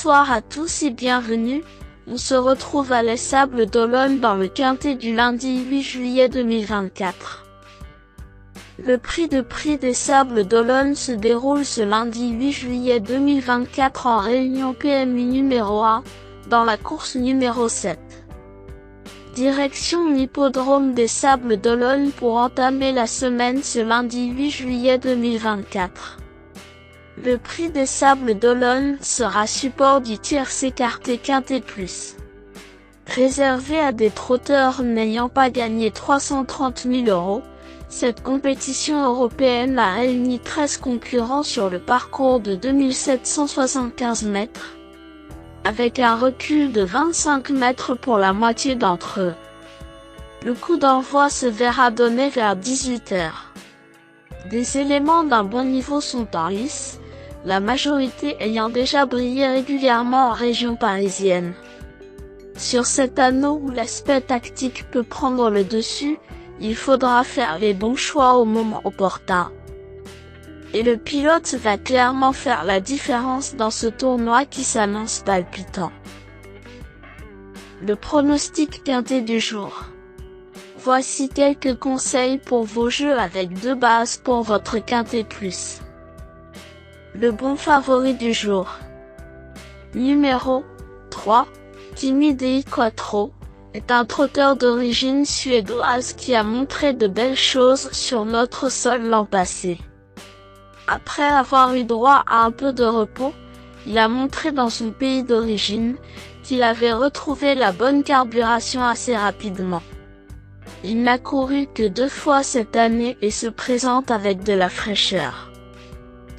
Bonsoir à tous et bienvenue, on se retrouve à Les Sables d'Olonne dans le Quintet du lundi 8 juillet 2024. Le prix des Sables d'Olonne se déroule ce lundi 8 juillet 2024 en réunion PMU numéro 1, dans la course numéro 7. Direction l'hippodrome des Sables d'Olonne pour entamer la semaine ce lundi 8 juillet 2024. Le prix des Sables d'Olonne sera support du tiercé écarté Quintet Plus. Réservé à des trotteurs n'ayant pas gagné 330 000 €, cette compétition européenne a réuni 13 concurrents sur le parcours de 2775 mètres, avec un recul de 25 mètres pour la moitié d'entre eux. Le coup d'envoi se verra donné vers 18 h. Des éléments d'un bon niveau sont en lice, la majorité ayant déjà brillé régulièrement en région parisienne. Sur cet anneau où l'aspect tactique peut prendre le dessus, il faudra faire les bons choix au moment opportun. Et le pilote va clairement faire la différence dans ce tournoi qui s'annonce palpitant. Le pronostic quintet du jour. Voici quelques conseils pour vos jeux avec 2 bases pour votre Quintet Plus. Le bon favori du jour. Numéro 3, Timidei Quattro, est un trotteur d'origine suédoise qui a montré de belles choses sur notre sol l'an passé. Après avoir eu droit à un peu de repos, il a montré dans son pays d'origine qu'il avait retrouvé la bonne carburation assez rapidement. Il n'a couru que 2 fois cette année et se présente avec de la fraîcheur.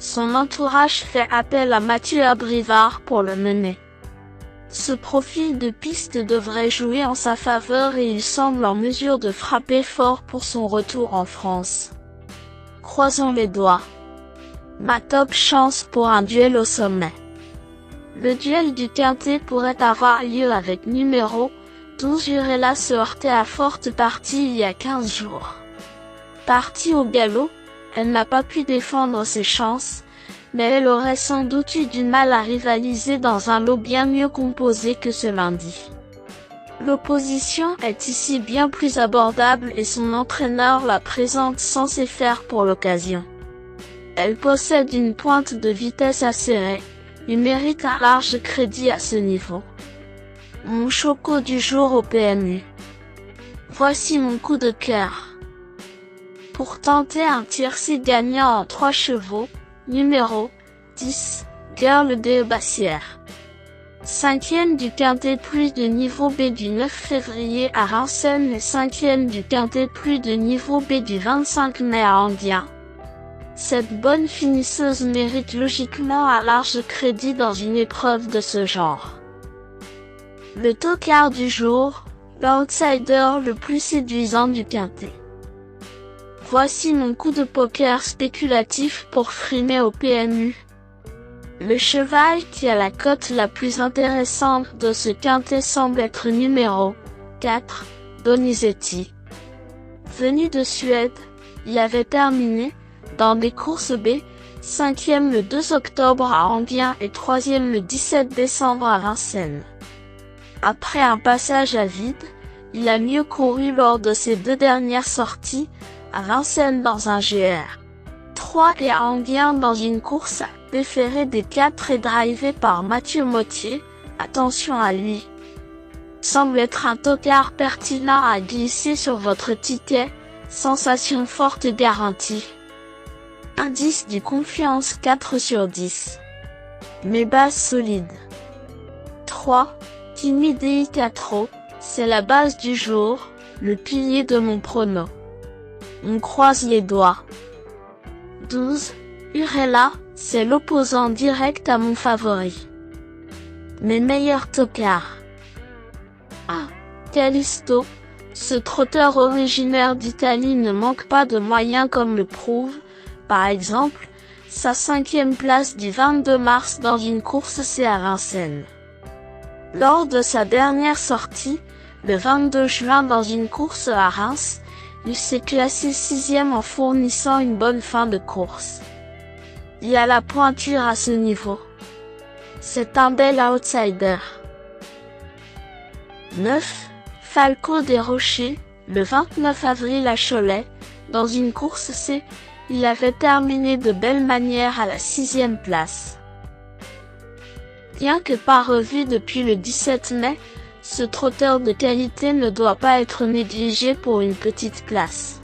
Son entourage fait appel à Mathieu Abrivard pour le mener. Ce profil de piste devrait jouer en sa faveur et il semble en mesure de frapper fort pour son retour en France. Croisons les doigts. Ma top chance pour un duel au sommet. Le duel du Quintet pourrait avoir lieu avec numéro 12 Urella se heurtait à forte partie il y a 15 jours. Partie au galop, elle n'a pas pu défendre ses chances, mais elle aurait sans doute eu du mal à rivaliser dans un lot bien mieux composé que ce lundi. L'opposition est ici bien plus abordable et son entraîneur la présente sans ses fers pour l'occasion. Elle possède une pointe de vitesse acérée, et mérite un large crédit à ce niveau. Mon choco du jour au PMU. Voici mon coup de cœur. Pour tenter un tiercé gagnant en 3 chevaux, numéro 10, Girl de Bassière. 5e du Quintet Plus de niveau B du 9 février à Vincennes et 5e du Quintet Plus de niveau B du 25 mai à Enghien. Cette bonne finisseuse mérite logiquement un large crédit dans une épreuve de ce genre. Le tocard du jour, l'outsider le plus séduisant du Quintet. Voici mon coup de poker spéculatif pour frimer au PMU. Le cheval qui a la cote la plus intéressante de ce Quintet semble être numéro 4, Donizetti. Venu de Suède, il avait terminé, dans des courses B, 5e le 2 octobre à Enghien et 3e le 17 décembre à Vincennes. Après un passage à vide, il a mieux couru lors de ses 2 dernières sorties, à Vincennes dans un GR 3 et à Enghien dans une course déférée des 4 et drivée par Mathieu Mottier, attention à lui. Semble être un tocard pertinent à glisser sur votre ticket, sensation forte garantie. Indice du confiance 4 sur 10. Mes bases solides. 3. Timidei Quattro, c'est la base du jour, le pilier de mon prono. On croise les doigts. 12. Urella, c'est l'opposant direct à mon favori. Mes meilleurs tocards. 1. Callisto, ce trotteur originaire d'Italie ne manque pas de moyens comme le prouve, par exemple, sa 5e place du 22 mars dans une course C à Vincennes. Lors de sa dernière sortie, le 22 juin dans une course à Reims, il s'est classé 6e en fournissant une bonne fin de course. Il a la pointure à ce niveau. C'est un bel outsider. 9. Falco des Rochers, le 29 avril à Cholet, dans une course C, il avait terminé de belle manière à la 6e place. Bien que pas revu depuis le 17 mai, ce trotteur de qualité ne doit pas être négligé pour une petite place.